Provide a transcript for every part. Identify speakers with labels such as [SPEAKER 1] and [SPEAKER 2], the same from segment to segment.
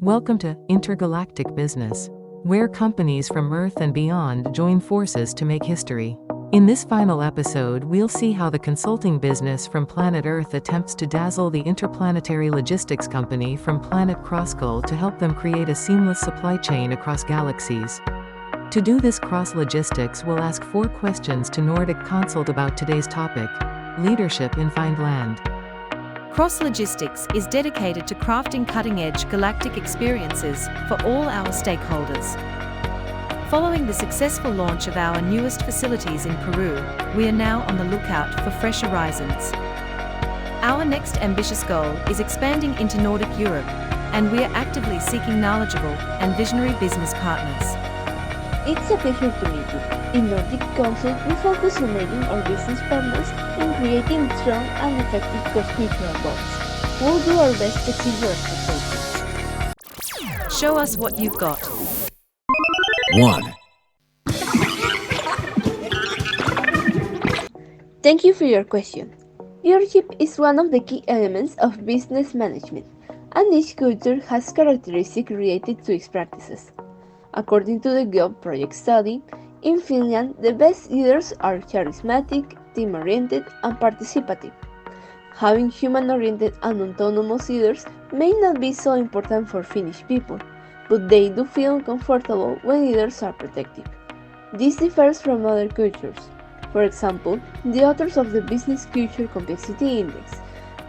[SPEAKER 1] Welcome to Intergalactic Business, where companies from Earth and beyond join forces to make history. In this final episode, we'll see how the consulting business from planet Earth attempts to dazzle the interplanetary logistics company from planet Crosscul to help them create a seamless supply chain across galaxies. To do this cross-logistics, we'll ask 4 questions to Nordic Consult about today's topic: leadership in Finland.
[SPEAKER 2] Cross Logistics is dedicated to crafting cutting-edge galactic experiences for all our stakeholders. Following the successful launch of our newest facilities in Peru, we are now on the lookout for fresh horizons. Our next ambitious goal is expanding into Nordic Europe, and we are actively seeking knowledgeable and visionary business partners.
[SPEAKER 3] It's a pleasure to meet you. In Nordic Consult, we focus on aiding our business partners in creating strong and effective cross-cultural bonds. We'll do our best to exceed your expectations.
[SPEAKER 2] Show us what you've got.
[SPEAKER 4] 1.
[SPEAKER 3] Thank you for your question. Leadership is one of the key elements of business management, and each culture has characteristics related to its practices. According to the Globe Project study, in Finland, the best leaders are charismatic, team-oriented, and participative. Having human-oriented and autonomous leaders may not be so important for Finnish people, but they do feel comfortable when leaders are protective. This differs from other cultures. For example, the authors of the Business Culture Complexity Index,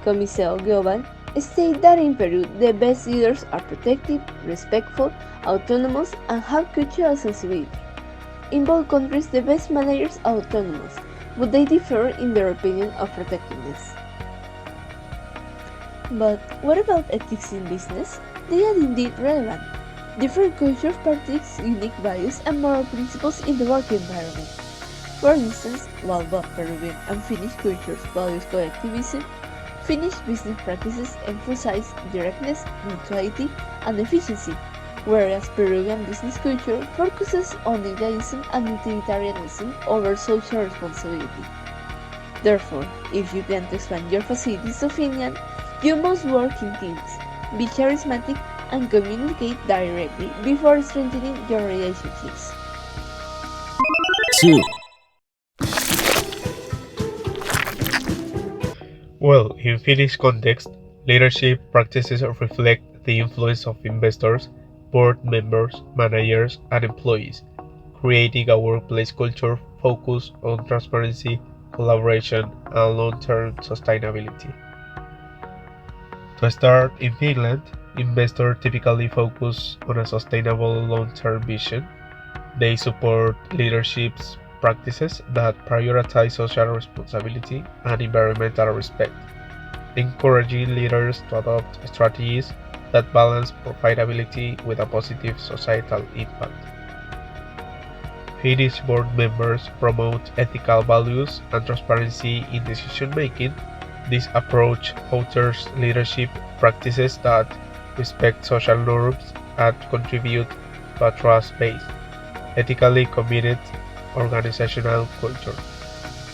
[SPEAKER 3] Comiseo Global, state that in Peru the best leaders are protective, respectful, autonomous, and have cultural sensibility. In both countries, the best managers are autonomous, but they differ in their opinion of protectiveness. But what about ethics in business? They are indeed relevant. Different cultures practice unique values and moral principles in the work environment. For instance, while both Peruvian and Finnish cultures value collectivism, Finnish business practices emphasize directness, neutrality, and efficiency, whereas Peruvian business culture focuses on idealism and utilitarianism over social responsibility. Therefore, if you plan to expand your facilities to Finland, you must work in teams, be charismatic, and communicate directly before strengthening your relationships.
[SPEAKER 4] 2.
[SPEAKER 5] Well, in Finnish context, leadership practices reflect the influence of investors, board members, managers, and employees, creating a workplace culture focused on transparency, collaboration, and long-term sustainability. To start, in Finland, investors typically focus on a sustainable long-term vision. They support leadership's practices that prioritize social responsibility and environmental respect, encouraging leaders to adopt strategies that balance profitability with a positive societal impact. Finnish board members promote ethical values and transparency in decision-making. This approach fosters leadership practices that respect social norms and contribute to a trust-based, ethically committed organizational culture.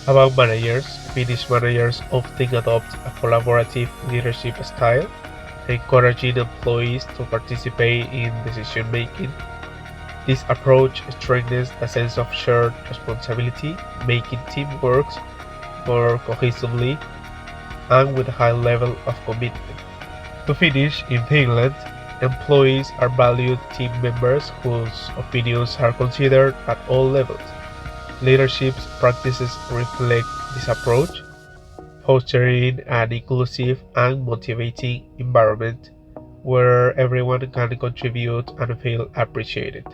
[SPEAKER 5] About managers, Finnish managers often adopt a collaborative leadership style, encouraging employees to participate in decision-making. This approach strengthens the sense of shared responsibility, making teamwork more cohesively and with a high level of commitment. To finish, in Finland, employees are valued team members whose opinions are considered at all levels. Leadership practices reflect this approach, fostering an inclusive and motivating environment where everyone can contribute and feel appreciated.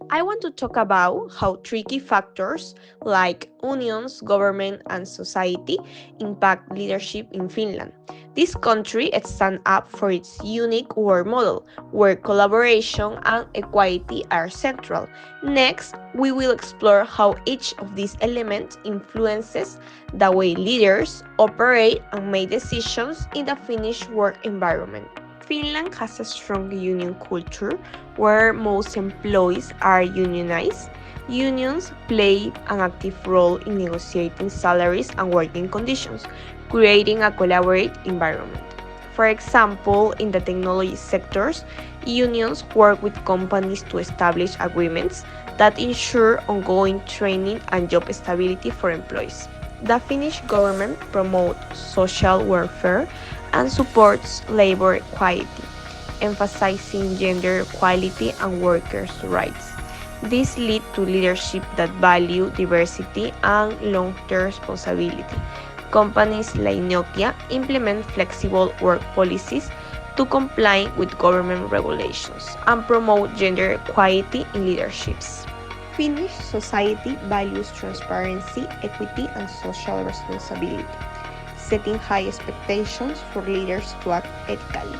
[SPEAKER 6] I want to talk about how tricky factors like unions, government, and society impact leadership in Finland. This country stands up for its unique work model, where collaboration and equality are central. Next, we will explore how each of these elements influences the way leaders operate and make decisions in the Finnish work environment. Finland has a strong union culture where most employees are unionized. Unions play an active role in negotiating salaries and working conditions, creating a collaborative environment. For example, in the technology sectors, unions work with companies to establish agreements that ensure ongoing training and job stability for employees. The Finnish government promotes social welfare and supports labor equality, emphasizing gender equality and workers' rights. This leads to leadership that value diversity and long-term responsibility. Companies like Nokia implement flexible work policies to comply with government regulations and promote gender equality in leaderships. Finnish society values transparency, equity, and social responsibility, setting high expectations for leaders to act ethically.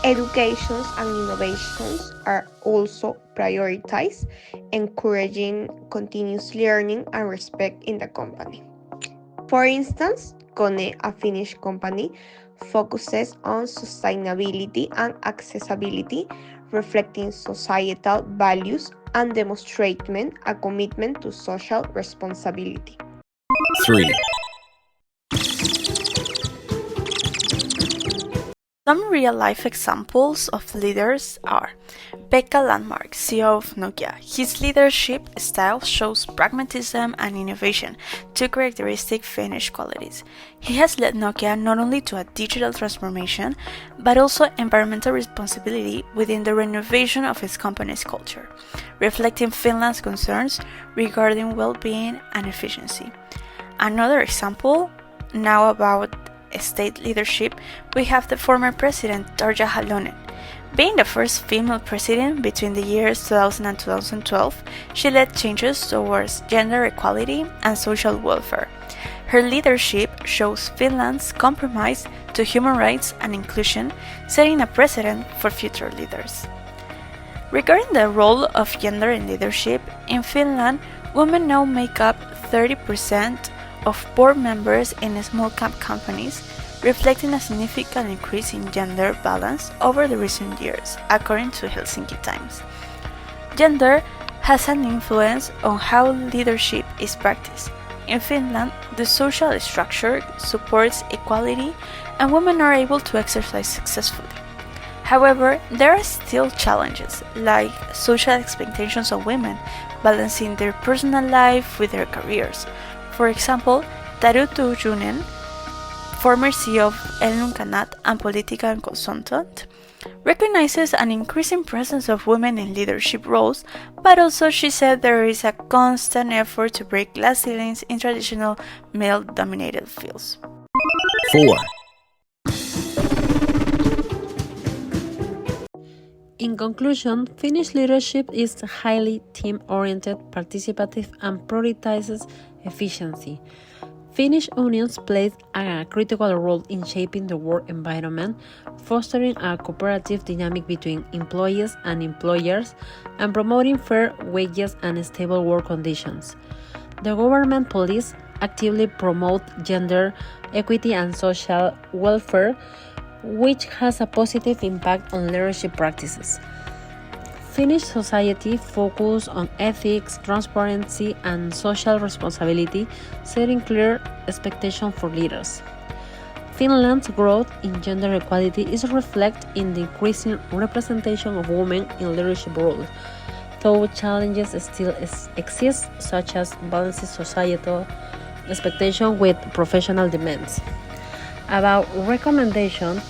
[SPEAKER 6] Educations and innovations are also prioritized, encouraging continuous learning and respect in the company. For instance, Kone, a Finnish company, focuses on sustainability and accessibility, reflecting societal values and demonstrating a commitment to social responsibility.
[SPEAKER 4] 3.
[SPEAKER 7] Some real-life examples of leaders are Pekka Landmark, CEO of Nokia. His leadership style shows pragmatism and innovation, two characteristic Finnish qualities. He has led Nokia not only to a digital transformation, but also environmental responsibility within the renovation of its company's culture, reflecting Finland's concerns regarding well-being and efficiency. Another example, now about state leadership, we have the former president Tarja Halonen. Being the first female president between the years 2000 and 2012, she led changes towards gender equality and social welfare. Her leadership shows Finland's commitment to human rights and inclusion, setting a precedent for future leaders. Regarding the role of gender in leadership, in Finland, women now make up 30% of board members in small cap companies, reflecting a significant increase in gender balance over the recent years, according to Helsinki Times. Gender has an influence on how leadership is practiced. In Finland, the social structure supports equality and women are able to exercise successfully. However, there are still challenges, like social expectations of women, balancing their personal life with their careers. For example, Taru Tujunen, former CEO of Elnunkanat and political consultant, recognizes an increasing presence of women in leadership roles, but also she said there is a constant effort to break glass ceilings in traditional male-dominated fields.
[SPEAKER 4] 4.
[SPEAKER 8] In conclusion, Finnish leadership is highly team-oriented, participative, and prioritizes efficiency. Finnish unions play a critical role in shaping the work environment, fostering a cooperative dynamic between employees and employers, and promoting fair wages and stable work conditions. The government police actively promote gender equity and social welfare, which has a positive impact on leadership practices. Finnish society focuses on ethics, transparency, and social responsibility, setting clear expectations for leaders. Finland's growth in gender equality is reflected in the increasing representation of women in leadership roles, though challenges still exist, such as balancing societal expectations with professional demands. About recommendation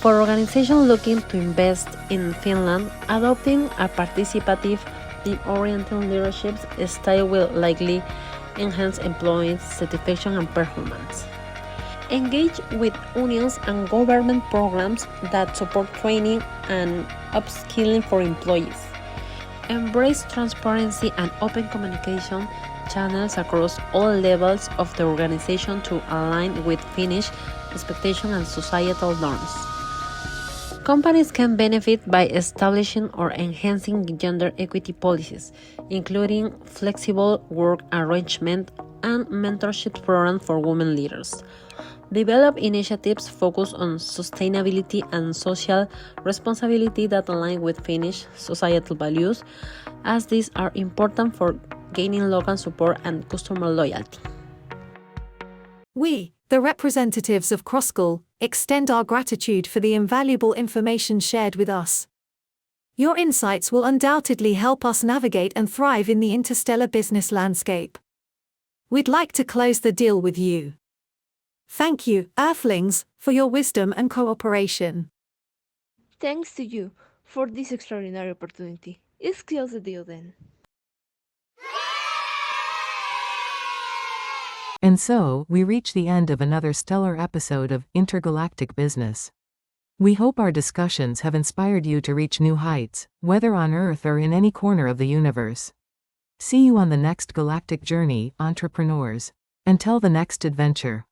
[SPEAKER 8] for organizations looking to invest in Finland, adopting a participative, team-oriented leadership style will likely enhance employees' satisfaction and performance. Engage with unions and government programs that support training and upskilling for employees. Embrace transparency and open communication channels across all levels of the organization to align with Finnish expectations and societal norms. Companies can benefit by establishing or enhancing gender equity policies, including flexible work arrangements and mentorship programs for women leaders. Develop initiatives focused on sustainability and social responsibility that align with Finnish societal values, as these are important for gaining local support and customer loyalty.
[SPEAKER 9] We, the representatives of Crosscul, extend our gratitude for the invaluable information shared with us. Your insights will undoubtedly help us navigate and thrive in the interstellar business landscape. We'd like to close the deal with you. Thank you, Earthlings, for your wisdom and cooperation.
[SPEAKER 3] Thanks to you for this extraordinary opportunity. Let's close the deal then.
[SPEAKER 1] And so, we reach the end of another stellar episode of Intergalactic Business. We hope our discussions have inspired you to reach new heights, whether on Earth or in any corner of the universe. See you on the next galactic journey, entrepreneurs. Until the next adventure.